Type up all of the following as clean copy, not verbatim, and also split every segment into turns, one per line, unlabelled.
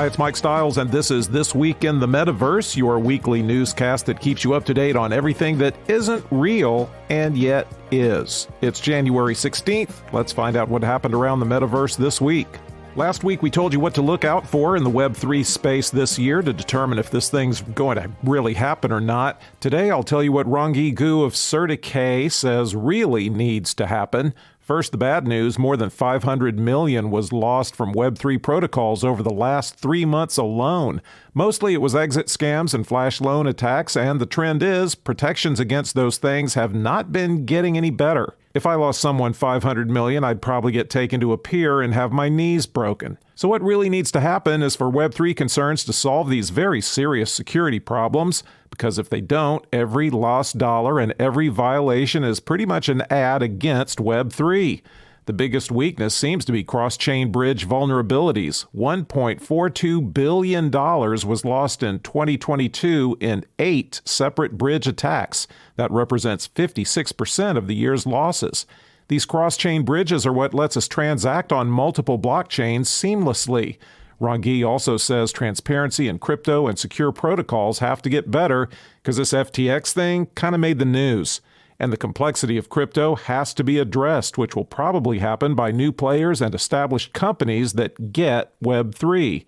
Hi, it's Mike Stiles, and this is This Week in the Metaverse, your weekly newscast that keeps you up to date on everything that isn't real and yet is. It's January 16th. Let's find out what happened around the Metaverse this week. Last week, we told you what to look out for in the Web3 space this year to determine if this thing's going to really happen or not. Today, I'll tell you what Rangi Gu of CertiK says really needs to happen. First, the bad news, more than 500 million was lost from Web3 protocols over the last 3 months alone. Mostly it was exit scams and flash loan attacks, and the trend is protections against those things have not been getting any better. If I lost someone 500 million, I'd probably get taken to a pier and have my knees broken. So what really needs to happen is for Web3 concerns to solve these very serious security problems, because if they don't, every lost dollar and every violation is pretty much an ad against Web3. The biggest weakness seems to be cross-chain bridge vulnerabilities. $1.42 billion was lost in 2022 in 8 separate bridge attacks. That represents 56% of the year's losses. These cross-chain bridges are what lets us transact on multiple blockchains seamlessly. Rangi also says transparency in crypto and secure protocols have to get better because this FTX thing kind of made the news. And the complexity of crypto has to be addressed, which will probably happen by new players and established companies that get Web3.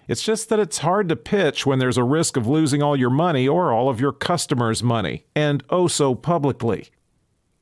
It's just that it's hard to pitch when there's a risk of losing all your money or all of your customers' money, and oh so publicly.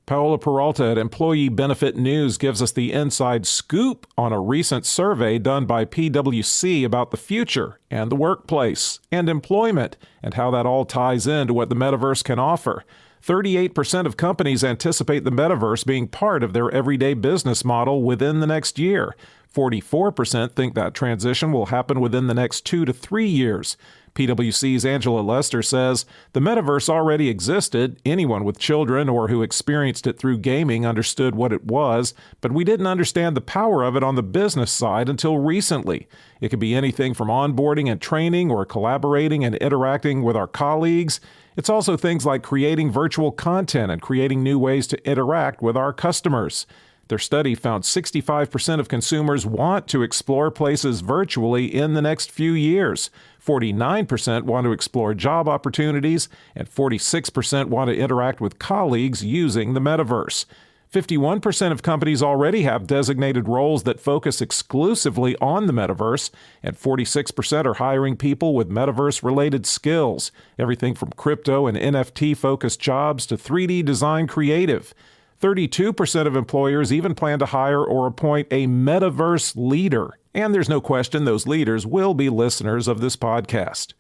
Paola Peralta at Employee Benefit News gives us the inside scoop on a recent survey done by PwC about the future and the workplace and employment and how that all ties into what the metaverse can offer. 38% of companies anticipate the metaverse being part of their everyday business model within the next year. 44% think that transition will happen within the next 2 to 3 years. PwC's Angela Lester says, the metaverse already existed. Anyone with children or who experienced it through gaming understood what it was, but we didn't understand the power of it on the business side until recently. It could be anything from onboarding and training or collaborating and interacting with our colleagues. It's also things like creating virtual content and creating new ways to interact with our customers. Their study found 65% of consumers want to explore places virtually in the next few years. 49% want to explore job opportunities, and 46% want to interact with colleagues using the metaverse. 51% of companies already have designated roles that focus exclusively on the metaverse, and 46% are hiring people with metaverse-related skills, everything from crypto and NFT-focused jobs to 3D design creative. 32% of employers even plan to hire or appoint a metaverse leader. And there's no question those leaders will be listeners of this podcast.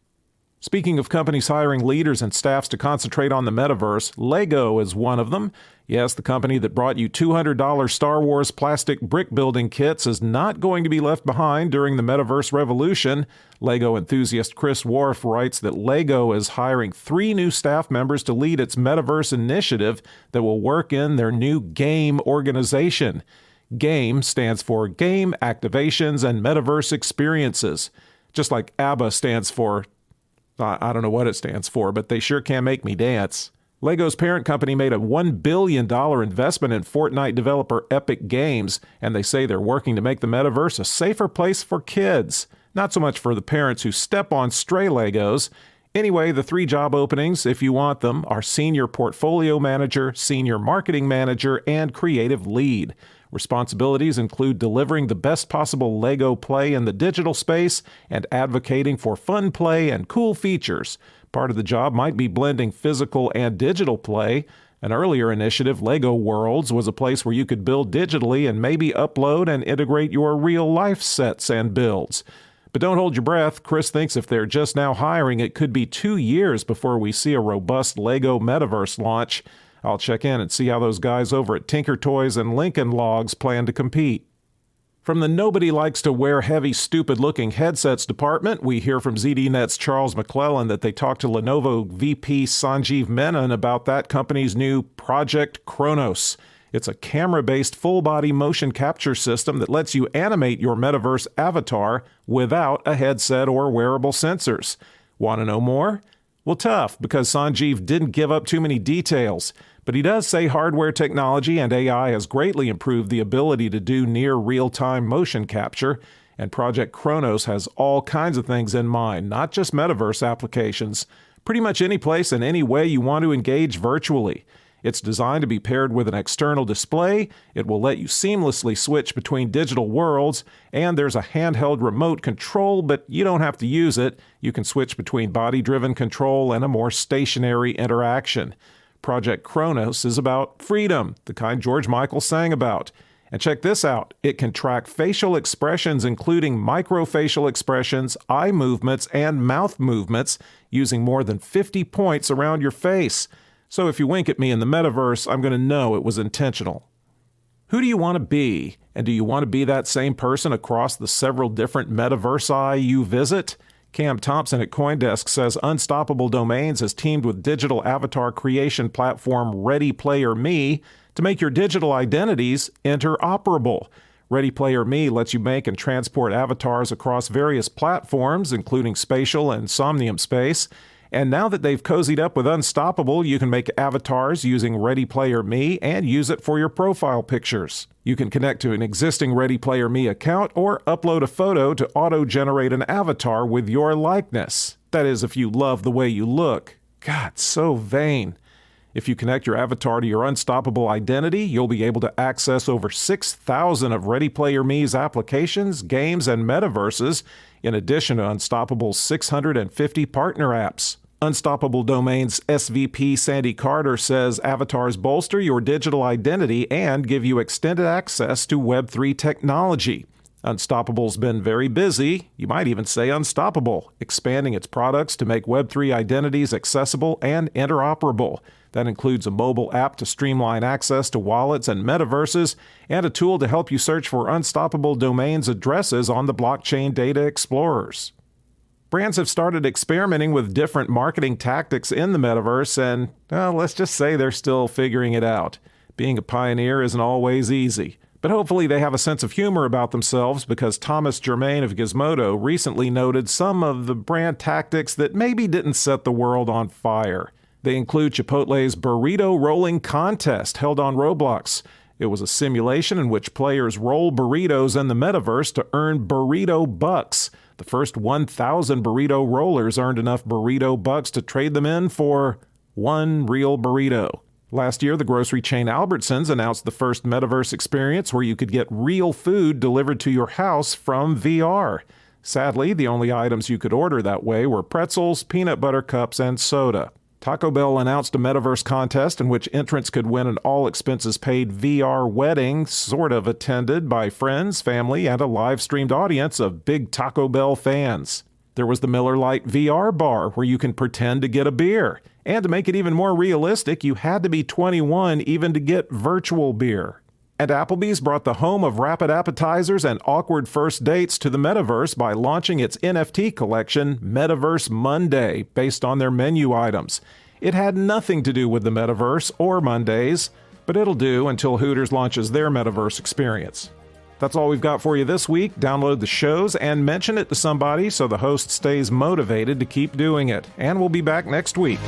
Speaking of companies hiring leaders and staffs to concentrate on the metaverse, Lego is one of them. Yes, the company that brought you $200 Star Wars plastic brick building kits is not going to be left behind during the metaverse revolution. Lego enthusiast Chris Worf writes that Lego is hiring 3 new staff members to lead its metaverse initiative that will work in their new game organization. GAME stands for Game Activations and Metaverse Experiences. Just like ABBA stands for, I don't know what it stands for, but they sure can make me dance. Lego's parent company made a $1 billion investment in Fortnite developer Epic Games, and they say they're working to make the metaverse a safer place for kids. Not so much for the parents who step on stray Legos. Anyway, the 3 job openings, if you want them, are Senior Portfolio Manager, Senior Marketing Manager, and Creative Lead. Responsibilities include delivering the best possible Lego play in the digital space and advocating for fun play and cool features. Part of the job might be blending physical and digital play. An earlier initiative, Lego Worlds, was a place where you could build digitally and maybe upload and integrate your real-life sets and builds. But don't hold your breath. Chris thinks if they're just now hiring, it could be 2 years before we see a robust Lego Metaverse launch. I'll check in and see how those guys over at Tinker Toys and Lincoln Logs plan to compete. From the nobody likes to wear heavy, stupid-looking headsets department, we hear from ZDNet's Charles McClellan that they talked to Lenovo VP Sanjeev Menon about that company's new Project Kronos. It's a camera-based full-body motion capture system that lets you animate your metaverse avatar without a headset or wearable sensors. Want to know more? Well, tough, because Sanjeev didn't give up too many details. But he does say hardware technology and AI has greatly improved the ability to do near real-time motion capture. And Project Kronos has all kinds of things in mind, not just metaverse applications. Pretty much any place and any way you want to engage virtually. It's designed to be paired with an external display, it will let you seamlessly switch between digital worlds, and there's a handheld remote control, but you don't have to use it. You can switch between body-driven control and a more stationary interaction. Project Kronos is about freedom, the kind George Michael sang about. And check this out, it can track facial expressions, including microfacial expressions, eye movements, and mouth movements, using more than 50 points around your face. So if you wink at me in the metaverse, I'm going to know it was intentional. Who do you want to be? And do you want to be that same person across the several different metaversi you visit? Cam Thompson at CoinDesk says Unstoppable Domains has teamed with digital avatar creation platform Ready Player Me to make your digital identities interoperable. Ready Player Me lets you make and transport avatars across various platforms, including spatial and Somnium Space. And now that they've cozied up with Unstoppable, you can make avatars using Ready Player Me and use it for your profile pictures. You can connect to an existing Ready Player Me account or upload a photo to auto-generate an avatar with your likeness. That is, if you love the way you look. God, so vain. If you connect your avatar to your Unstoppable identity, you'll be able to access over 6,000 of Ready Player Me's applications, games, and metaverses, in addition to Unstoppable's 650 partner apps. Unstoppable Domains SVP Sandy Carter says avatars bolster your digital identity and give you extended access to Web3 technology. Unstoppable's been very busy, you might even say unstoppable, expanding its products to make Web3 identities accessible and interoperable. That includes a mobile app to streamline access to wallets and metaverses, and a tool to help you search for Unstoppable Domains addresses on the blockchain data explorers. Brands have started experimenting with different marketing tactics in the metaverse, and let's just say they're still figuring it out. Being a pioneer isn't always easy. But hopefully they have a sense of humor about themselves, because Thomas Germain of Gizmodo recently noted some of the brand tactics that maybe didn't set the world on fire. They include Chipotle's Burrito Rolling Contest held on Roblox. It was a simulation in which players roll burritos in the metaverse to earn burrito bucks. The first 1,000 burrito rollers earned enough burrito bucks to trade them in for one real burrito. Last year, the grocery chain Albertsons announced the first metaverse experience where you could get real food delivered to your house from VR. Sadly, the only items you could order that way were pretzels, peanut butter cups, and soda. Taco Bell announced a metaverse contest in which entrants could win an all-expenses-paid VR wedding, sort of attended by friends, family, and a live-streamed audience of big Taco Bell fans. There was the Miller Lite VR bar, where you can pretend to get a beer. And to make it even more realistic, you had to be 21 even to get virtual beer. And Applebee's brought the home of rapid appetizers and awkward first dates to the metaverse by launching its NFT collection, Metaverse Monday, based on their menu items. It had nothing to do with the metaverse or Mondays, but it'll do until Hooters launches their metaverse experience. That's all we've got for you this week. Download the shows and mention it to somebody so the host stays motivated to keep doing it. And we'll be back next week.